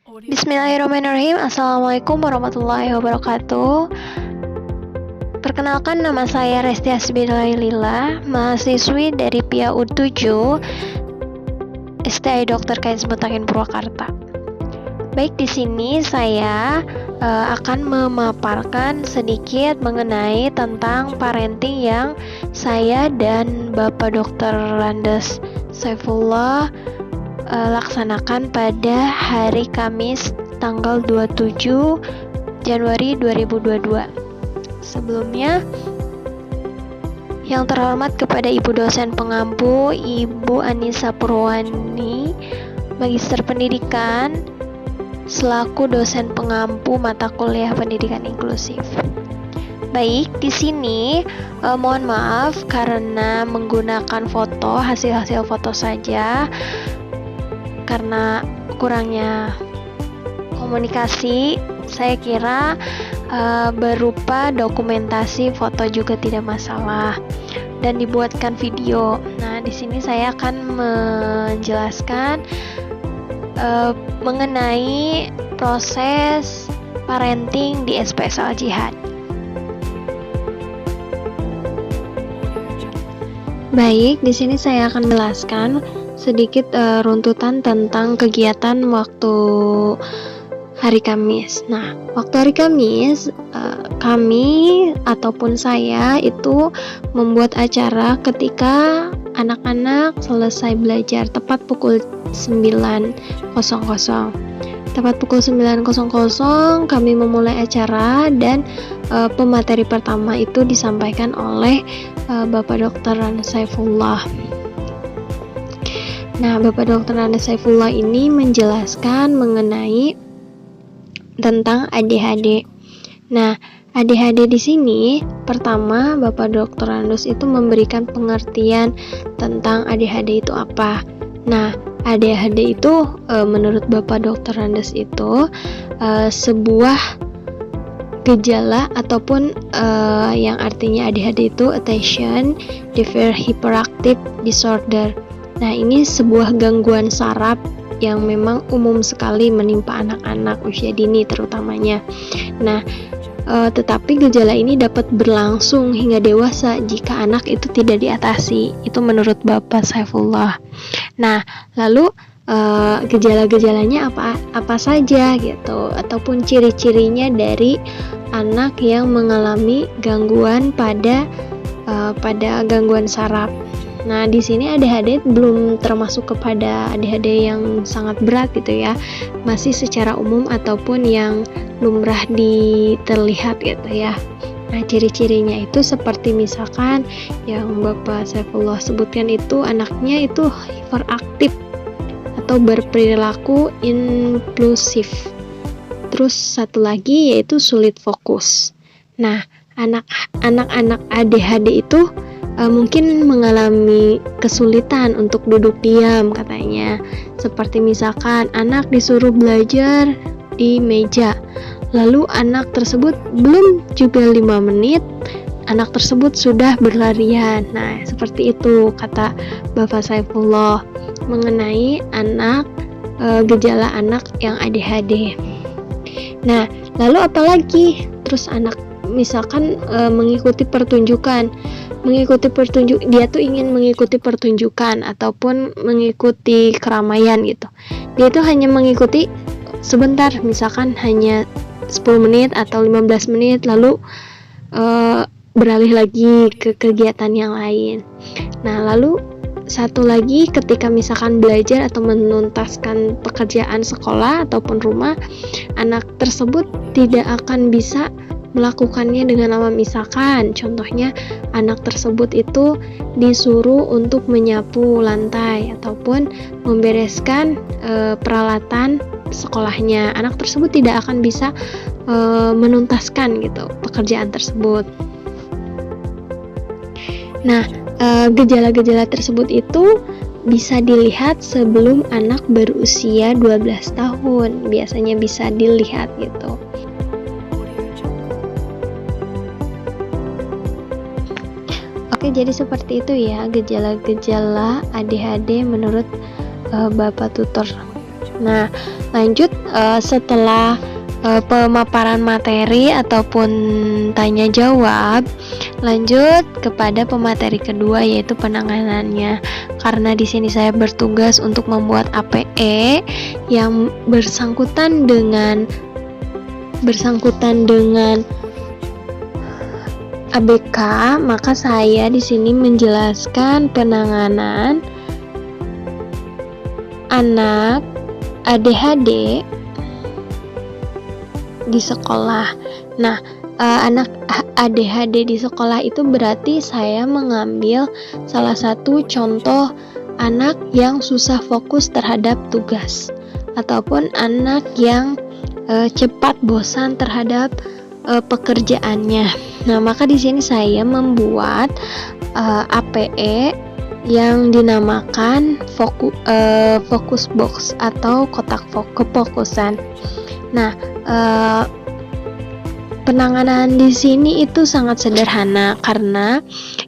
Bismillahirrahmanirrahim. Assalamualaikum warahmatullahi wabarakatuh. Perkenalkan, nama saya Resti Hasbillailillah, mahasiswi dari PIAUD 7 STI Dr. Kains Mutakin Purwakarta. Baik, di sini saya akan memaparkan sedikit mengenai tentang parenting yang saya dan Bapak Dr. Randes Saifullah laksanakan pada hari Kamis tanggal 27 Januari 2022. Sebelumnya, yang terhormat kepada Ibu dosen pengampu Ibu Anissa Purwani, Magister Pendidikan, selaku dosen pengampu mata kuliah pendidikan inklusif. Baik, di sini mohon maaf karena menggunakan hasil foto saja, karena kurangnya komunikasi. Saya kira berupa dokumentasi foto juga tidak masalah dan dibuatkan video. Nah, di sini saya akan menjelaskan mengenai proses parenting di SPS Al Jihad. Baik, di sini saya akan menjelaskan sedikit runtutan tentang kegiatan waktu hari Kamis. Nah, waktu hari Kamis, kami ataupun saya itu membuat acara ketika anak-anak selesai belajar tepat pukul 9.00. Tepat pukul 9.00 kami memulai acara dan pemateri pertama itu disampaikan oleh Bapak Dr. Randes Saifullah. Nah, Bapak Dr. Randes Saifullah ini menjelaskan mengenai tentang ADHD. Nah, ADHD di sini pertama Bapak Dr. Randes itu memberikan pengertian tentang ADHD itu apa. Nah, ADHD itu menurut Bapak Dr. Randes itu sebuah gejala ataupun yang artinya ADHD itu Attention Deficit Hyperactive Disorder. Nah, ini sebuah gangguan saraf yang memang umum sekali menimpa anak-anak usia dini terutamanya. Nah, tetapi gejala ini dapat berlangsung hingga dewasa jika anak itu tidak diatasi. Itu menurut Bapak Saifullah. Nah, lalu gejala-gejalanya apa saja gitu, ataupun ciri-cirinya dari anak yang mengalami gangguan pada gangguan saraf. Nah, di sini ADHD belum termasuk kepada ADHD yang sangat berat gitu ya. Masih secara umum ataupun yang lumrah terlihat gitu ya. Nah, ciri-cirinya itu seperti misalkan yang Bapak Saifullah sebutkan itu anaknya itu hiperaktif atau berperilaku impulsif. Terus satu lagi yaitu sulit fokus. Nah, anak-anak ADHD itu mungkin mengalami kesulitan untuk duduk diam katanya. Seperti misalkan anak disuruh belajar di meja, lalu anak tersebut belum juga 5 menit, anak tersebut sudah berlarian. Nah, seperti itu kata Bapak Saifullah mengenai gejala anak yang ADHD. Nah, lalu apalagi? Terus anak misalkan mengikuti pertunjukan, dia tuh ingin mengikuti pertunjukan ataupun mengikuti keramaian gitu. Dia tuh hanya mengikuti sebentar, misalkan hanya 10 menit atau 15 menit, lalu beralih lagi ke kegiatan yang lain. Nah, lalu satu lagi ketika misalkan belajar atau menuntaskan pekerjaan sekolah ataupun rumah, anak tersebut tidak akan bisa melakukannya dengan lama. Misalkan contohnya anak tersebut itu disuruh untuk menyapu lantai ataupun membereskan peralatan sekolahnya, anak tersebut tidak akan bisa menuntaskan gitu pekerjaan tersebut. Nah, gejala-gejala tersebut itu bisa dilihat sebelum anak berusia 12 tahun, biasanya bisa dilihat gitu. Oke, jadi seperti itu ya gejala-gejala ADHD menurut Bapak tutor. Nah, lanjut setelah pemaparan materi ataupun tanya jawab, lanjut kepada pemateri kedua yaitu penanganannya. Karena di sini saya bertugas untuk membuat APE yang bersangkutan dengan ABK, maka saya di sini menjelaskan penanganan anak ADHD di sekolah. Nah, anak ADHD di sekolah itu berarti saya mengambil salah satu contoh anak yang susah fokus terhadap tugas ataupun anak yang cepat bosan terhadap pekerjaannya. Nah, maka di sini saya membuat APE yang dinamakan focus box atau kotak kefokusan. Nah, penanganan di sini itu sangat sederhana karena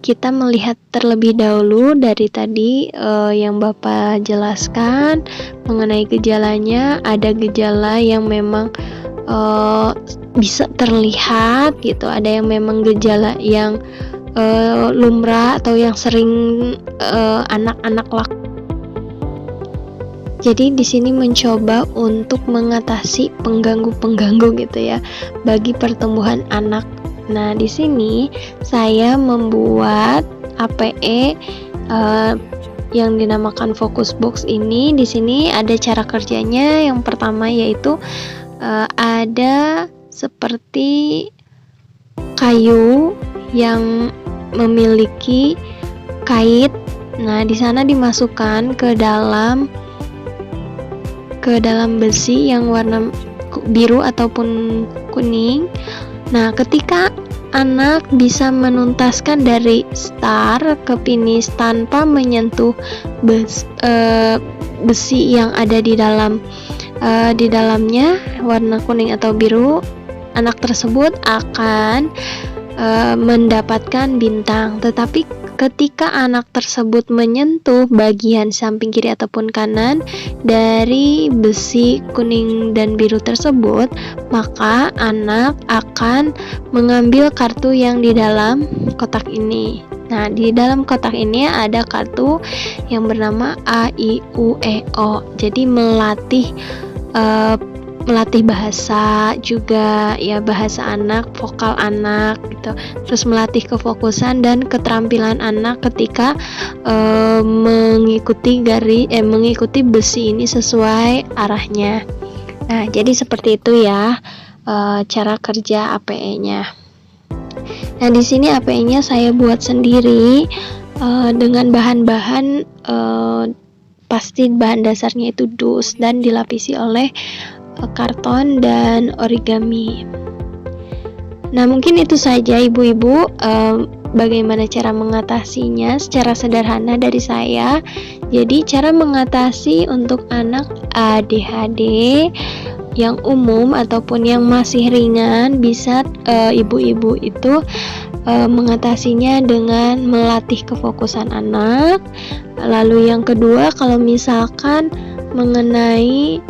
kita melihat terlebih dahulu dari tadi yang Bapak jelaskan mengenai gejalanya. Ada gejala yang memang bisa terlihat gitu, ada yang memang gejala yang lumrah atau yang sering anak-anak lakukan. Jadi di sini mencoba untuk mengatasi pengganggu gitu ya bagi pertumbuhan anak. Nah, di sini saya membuat APE yang dinamakan focus box ini. Di sini ada cara kerjanya. Yang pertama yaitu ada seperti kayu yang memiliki kait. Nah, di sana dimasukkan ke dalam besi yang warna biru ataupun kuning. Nah, ketika anak bisa menuntaskan dari start ke finish tanpa menyentuh besi yang ada di dalamnya warna kuning atau biru, anak tersebut akan mendapatkan bintang. Tetapi ketika anak tersebut menyentuh bagian samping kiri ataupun kanan dari besi kuning dan biru tersebut, maka anak akan mengambil kartu yang di dalam kotak ini. Nah, di dalam kotak ini ada kartu yang bernama A, I, U, E, O. Jadi melatih bahasa juga ya, bahasa anak, vokal anak gitu. Terus melatih kefokusan dan keterampilan anak ketika mengikuti besi ini sesuai arahnya. Nah, jadi seperti itu ya cara kerja APE-nya. Nah, di sini APE-nya saya buat sendiri dengan bahan-bahan pasti bahan dasarnya itu dus dan dilapisi oleh karton dan origami. Nah, mungkin itu saja ibu-ibu bagaimana cara mengatasinya secara sederhana dari saya. Jadi cara mengatasi untuk anak ADHD yang umum ataupun yang masih ringan, bisa ibu-ibu itu mengatasinya dengan melatih kefokusan anak. Lalu yang kedua, kalau misalkan mengenai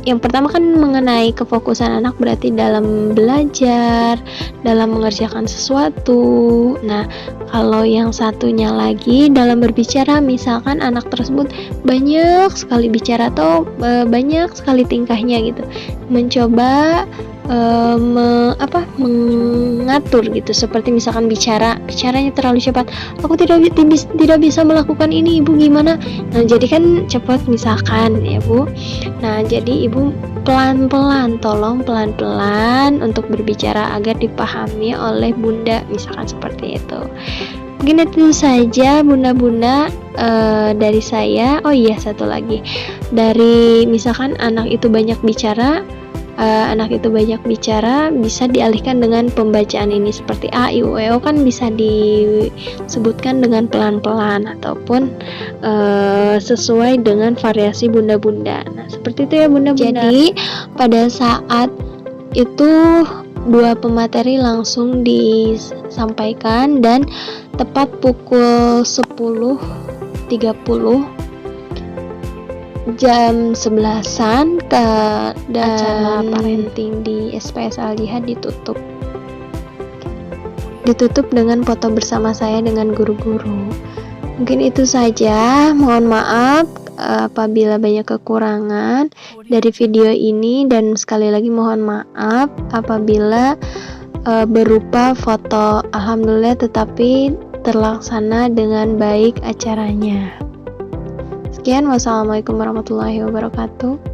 yang pertama kan mengenai kefokusan anak berarti dalam belajar, dalam mengerjakan sesuatu. Nah, kalau yang satunya lagi dalam berbicara, misalkan anak tersebut banyak sekali bicara atau banyak sekali tingkahnya gitu, mencoba mengatur gitu, seperti misalkan bicaranya terlalu cepat, aku tidak bisa melakukan ini, ibu gimana. Nah, jadi kan cepat misalkan ya bu. Nah, jadi ibu tolong pelan-pelan untuk berbicara agar dipahami oleh bunda, misalkan seperti itu. Mungkin itu saja bunda-bunda dari saya. Oh iya, satu lagi, dari misalkan anak itu banyak bicara, bisa dialihkan dengan pembacaan ini seperti A, I, U, E, O kan bisa disebutkan dengan pelan-pelan ataupun sesuai dengan variasi bunda-bunda. Nah, seperti itu ya bunda-bunda. Jadi pada saat itu dua pemateri langsung disampaikan dan tepat pukul 10.30 jam 11-an dan acara Dan parenting di SPS Al Jihad ditutup dengan foto bersama saya dengan guru-guru. Mungkin itu saja, mohon maaf apabila banyak kekurangan dari video ini, dan sekali lagi mohon maaf apabila berupa foto. Alhamdulillah tetapi terlaksana dengan baik acaranya. Sekian, wassalamualaikum warahmatullahi wabarakatuh.